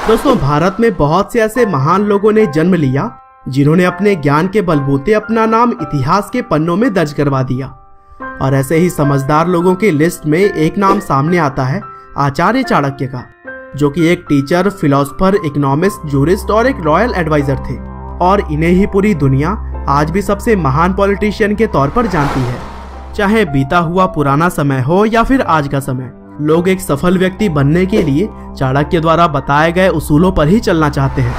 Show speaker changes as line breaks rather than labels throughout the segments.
दोस्तों, भारत में बहुत से ऐसे महान लोगों ने जन्म लिया जिन्होंने अपने ज्ञान के बलबूते अपना नाम इतिहास के पन्नों में दर्ज करवा दिया। और ऐसे ही समझदार लोगों की लिस्ट में एक नाम सामने आता है आचार्य चाणक्य का, जो कि एक टीचर, फिलोसोफर, इकोनॉमिस्ट, जूरिस्ट और एक रॉयल एडवाइजर थे। और इन्हें ही पूरी दुनिया आज भी सबसे महान पॉलिटिशियन के तौर पर जानती है। चाहे बीता हुआ पुराना समय हो या फिर आज का समय, लोग एक सफल व्यक्ति बनने के लिए चाणक्य द्वारा बताए गए उसूलों पर ही चलना चाहते हैं।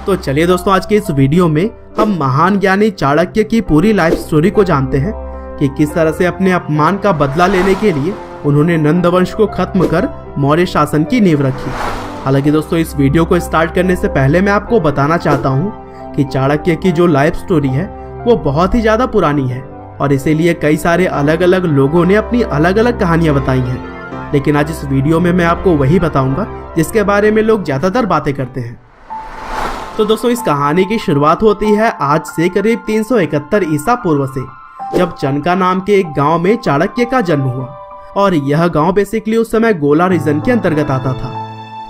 तो चलिए दोस्तों, आज के इस वीडियो में हम महान ज्ञानी चाणक्य की पूरी लाइफ स्टोरी को जानते हैं कि किस तरह से अपने अपमान का बदला लेने के लिए उन्होंने नंद वंश को खत्म कर मौर्य शासन की नींव रखी। हालांकि दोस्तों, इस वीडियो को स्टार्ट करने से पहले मैं आपको बताना चाहता हूँ कि चाणक्य की जो लाइफ स्टोरी है वो बहुत ही ज्यादा पुरानी है और इसीलिए कई सारे अलग अलग लोगों ने अपनी अलग अलग कहानियां बताई हैं। लेकिन आज इस वीडियो में मैं आपको वही बताऊंगा जिसके बारे में लोग ज्यादातर बातें करते हैं। तो दोस्तों, इस कहानी की शुरुआत होती है आज से करीब 371 ईसा पूर्व से, जब चनका नाम के एक गांव में चाणक्य का जन्म हुआ। और यह गांव बेसिकली उस समय गोला रीजन के अंतर्गत आता था।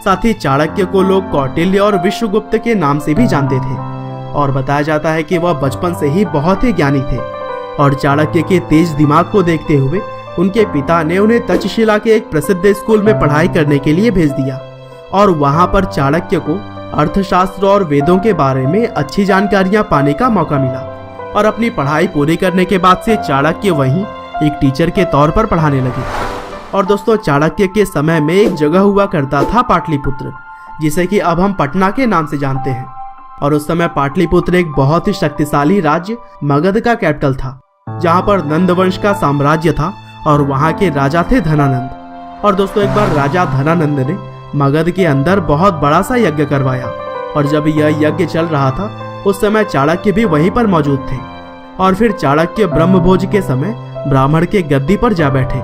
साथ ही चाणक्य को लोग कौटिल्य और विश्वगुप्त के नाम से भी जानते थे और बताया जाता है कि वह बचपन से ही बहुत ही ज्ञानी थे। और चाणक्य के तेज दिमाग को देखते हुए उनके पिता ने उन्हें तक्षशिला के एक प्रसिद्ध स्कूल में पढ़ाई करने के लिए भेज दिया। और वहां पर चाणक्य को अर्थशास्त्र और वेदों के बारे में अच्छी जानकारियां पाने का मौका मिला। और अपनी पढ़ाई पूरी करने के बाद से चाणक्य वहीं एक टीचर के तौर पर पढ़ाने लगे। और दोस्तों, चाणक्य के समय में एक जगह हुआ करता था पाटलिपुत्र, जिसे कि अब हम पटना के नाम से जानते हैं। और उस समय पाटलिपुत्र एक बहुत ही शक्तिशाली राज्य मगध का कैपिटल था, जहाँ पर नंद वंश का साम्राज्य था और वहाँ के राजा थे धनानंद। और दोस्तों, एक बार राजा धनानंद ने मगध के अंदर बहुत बड़ा सा यज्ञ करवाया। और जब यह यज्ञ चल रहा था उस समय चाणक्य भी वहीं पर मौजूद थे। और फिर चाणक्य ब्रह्मभोज के समय ब्राह्मण के गद्दी पर जा बैठे।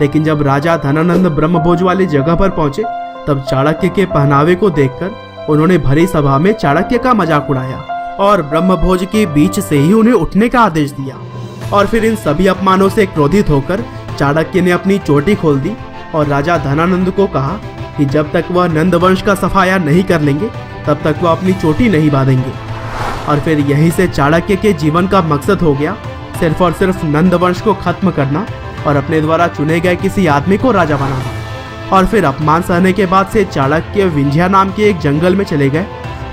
लेकिन जब राजा धनानंद ब्रह्मभोज वाली जगह पर पहुंचे तब चाणक्य के पहनावे को देखकर उन्होंने भरी सभा में चाणक्य का मजाक उड़ाया और ब्रह्मभोज के बीच से ही उन्हें उठने का आदेश दिया। और फिर इन सभी अपमानों से क्रोधित होकर चाणक्य ने अपनी चोटी खोल दी और राजा धनानंद को कहा कि जब तक वह नंद वंश का सफाया नहीं कर लेंगे तब तक वह अपनी चोटी नहीं बांधेंगे। और फिर यहीं से चाणक्य के जीवन का मकसद हो गया सिर्फ और सिर्फ नंद वंश को खत्म करना और अपने द्वारा चुने गए किसी आदमी को राजा बनाना। और फिर अपमान सहने के बाद से चाणक्य विंध्या नाम के एक जंगल में चले गए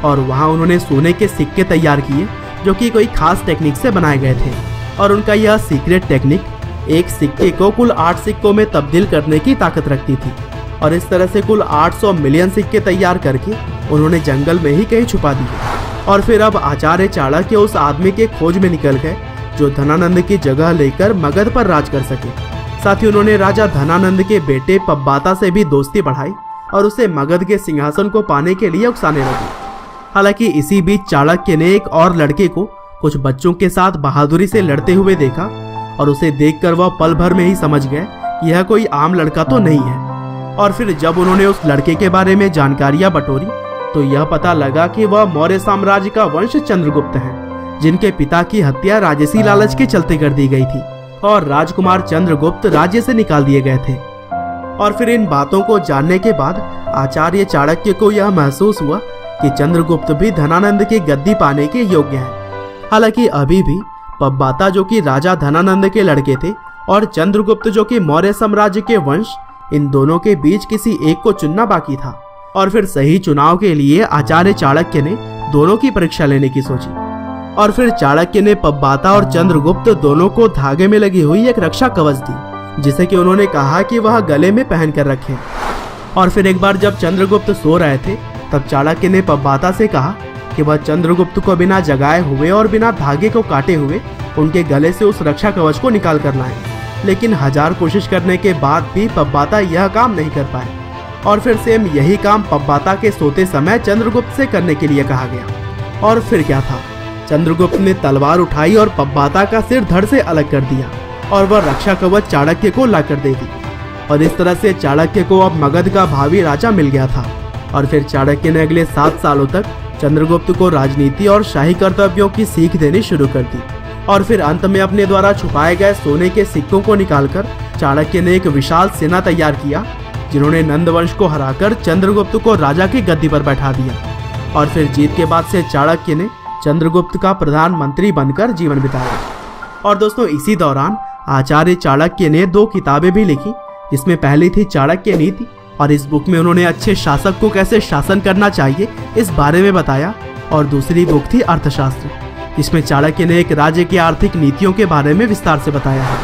और वहां उन्होंने सोने के सिक्के तैयार किए, जो कि कोई खास टेक्निक से बनाए गए थे। और उनका यह सीक्रेट टेक्निक एक सिक्के को कुल 8 सिक्कों में तब्दील करने की ताकत रखती थी। और इस तरह से कुल 800 मिलियन सिक्के तैयार करके उन्होंने जंगल में ही कहीं छुपा दिए। और फिर अब आचार्य चाणक्य उस आदमी के खोज में निकल गए जो धनानंद की जगह लेकर मगध पर राज कर सके। साथ ही उन्होंने राजा धनानंद के बेटे पब्बाता से भी दोस्ती बढ़ाई और उसे मगध के सिंहासन को पाने के लिए उकसाने लगे। हालांकि इसी बीच चाणक्य ने एक और लड़के को कुछ बच्चों के साथ बहादुरी से लड़ते हुए देखा और उसे देखकर वह पल भर में ही समझ गए कि यह कोई आम लड़का तो नहीं है। और फिर जब उन्होंने उस लड़के के बारे में जानकारियां बटोरी तो यह पता लगा कि वह मौर्य साम्राज्य का वंश चंद्रगुप्त है, जिनके पिता की हत्या राजसी लालच के चलते कर दी गई थी और राजकुमार चंद्रगुप्त राज्य से निकाल दिए गए थे। और फिर इन बातों को जानने के बाद आचार्य चाणक्य को यह महसूस हुआ कि चंद्रगुप्त भी धनानंद की गद्दी पाने के योग्य है। हालांकि अभी भी पब्बाता, जो कि राजा धनानंद के लड़के थे, और चंद्रगुप्त, जो कि मौर्य साम्राज्य के वंश, इन दोनों के बीच किसी एक को चुनना बाकी था। और फिर सही चुनाव के लिए आचार्य चाणक्य ने दोनों की परीक्षा लेने की सोची। और फिर चाणक्य ने पब्बाता और चंद्रगुप्त दोनों को धागे में लगी हुई एक रक्षा कवच दी, जिसे कि उन्होंने कहा कि वह गले में पहन कर रखें। और फिर एक बार जब चंद्रगुप्त सो रहे थे तब चाणक्य ने पब्बाता से कहा कि वह चंद्रगुप्त को बिना जगाए हुए और बिना धागे को काटे हुए उनके गले से उस रक्षा कवच को निकाल कर लाए। लेकिन 1000 कोशिश करने के बाद भी पब्बाता यह काम नहीं कर पाए। और फिर सेम यही काम पब्बाता के सोते समय चंद्रगुप्त से करने के लिए कहा गया। और फिर क्या था, चंद्रगुप्त ने तलवार उठाई और पब्बाता का सिर धड़ से अलग कर दिया और वह रक्षा कवच चाणक्य को लाकर दे दी। और इस तरह से चाणक्य को अब मगध का भावी राजा मिल गया था। और फिर चाणक्य ने अगले 7 सालों तक चंद्रगुप्त को राजनीति और शाही कर्तव्यों की सीख देनी शुरू कर दी। और फिर अंत में अपने द्वारा छुपाए गए सोने के सिक्कों को निकालकर चाणक्य ने एक विशाल सेना तैयार किया, जिन्होंने नंद वंश को हराकर चंद्रगुप्त को राजा की गद्दी पर बैठा दिया। और फिर जीत के बाद से चाणक्य ने चंद्रगुप्त का प्रधानमंत्री बनकर जीवन बिताया। और दोस्तों, इसी दौरान आचार्य चाणक्य ने 2 किताबें भी लिखी, जिसमें पहली थी चाणक्य नीति, और इस बुक में उन्होंने अच्छे शासक को कैसे शासन करना चाहिए इस बारे में बताया। और दूसरी बुक थी अर्थशास्त्र, जिसमें चाणक्य ने एक राज्य की आर्थिक नीतियों के बारे में विस्तार से बताया है।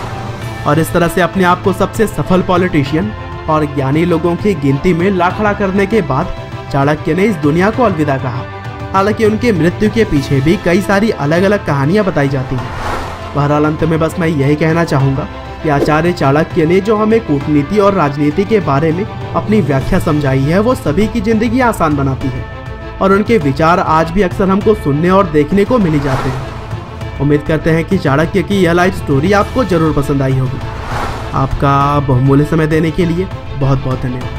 और इस तरह से अपने आप को सबसे सफल पॉलिटिशियन और ज्ञानी लोगों की गिनती में ला खड़ा करने के बाद चाणक्य ने इस दुनिया को अलविदा कहा। हालांकि उनके मृत्यु के पीछे भी कई सारी अलग अलग कहानियां बताई जाती हैं। बहरहाल अंत में बस मैं यही कहना चाहूँगा कि आचार्य चाणक्य ने जो हमें कूटनीति और राजनीति के बारे में अपनी व्याख्या समझाई है, वो सभी की जिंदगी आसान बनाती है। और उनके विचार आज भी अक्सर हमको सुनने और देखने को मिल जाते हैं। उम्मीद करते हैं कि चाणक्य की यह लाइफ स्टोरी आपको जरूर पसंद आई होगी। आपका बहुमूल्य समय देने के लिए बहुत बहुत धन्यवाद।